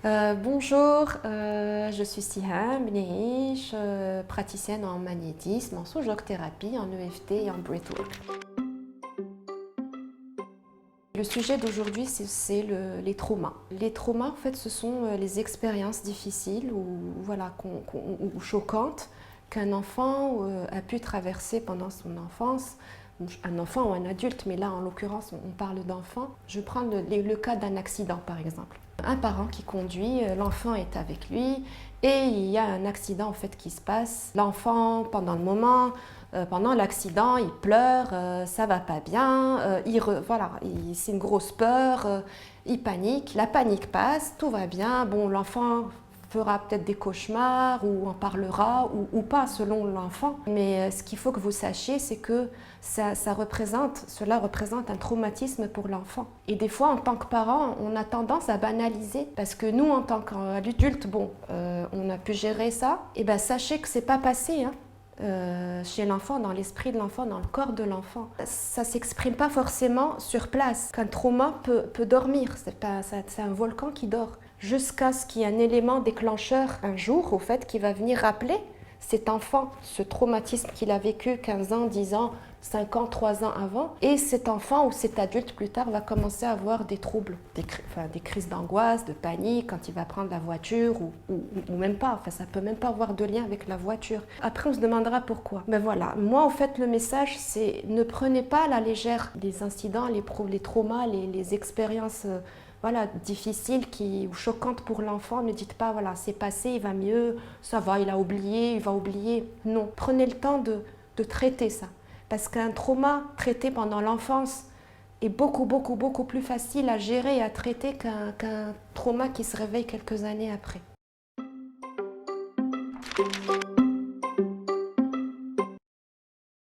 Bonjour, je suis Siham Bnehish, praticienne en magnétisme, en sous-thérapie, en EFT et en breathwork. Le sujet d'aujourd'hui, c'est les traumas. Les traumas, en fait, ce sont les expériences difficiles ou choquantes qu'un enfant a pu traverser pendant son enfance. Un enfant ou un adulte, mais là, en l'occurrence, on parle d'enfant. Je prends le cas d'un accident, par exemple. Un parent qui conduit, l'enfant est avec lui et il y a un accident en fait qui se passe. L'enfant, pendant le moment, pendant l'accident, il pleure, ça va pas bien, c'est une grosse peur, il panique, la panique passe, tout va bien. Bon, l'enfant fera peut-être des cauchemars ou en parlera ou pas selon l'enfant. Mais ce qu'il faut que vous sachiez, c'est que cela représente un traumatisme pour l'enfant. Et des fois, en tant que parent, on a tendance à banaliser parce que nous, en tant qu'adultes, on a pu gérer ça. Et bien, sachez que c'est pas passé. Chez l'enfant, dans l'esprit de l'enfant, dans le corps de l'enfant. Ça ne s'exprime pas forcément sur place. Qu'un trauma peut dormir, c'est un volcan qui dort. Jusqu'à ce qu'il y ait un élément déclencheur un jour, au fait, qui va venir rappeler cet enfant, ce traumatisme qu'il a vécu 15 ans, 10 ans, 5 ans, 3 ans avant. Et cet enfant ou cet adulte plus tard va commencer à avoir des troubles, des crises d'angoisse, de panique quand il va prendre la voiture ou même pas. Enfin, ça peut même pas avoir de lien avec la voiture. Après, on se demandera pourquoi. Mais voilà, moi en fait le message c'est ne prenez pas à la légère les incidents, les traumas, les expériences difficiles ou choquantes pour l'enfant. Ne dites pas voilà c'est passé, il va mieux, ça va, il va oublier. Non, prenez le temps de traiter ça. Parce qu'un trauma traité pendant l'enfance est beaucoup plus facile à gérer et à traiter qu'un trauma qui se réveille quelques années après.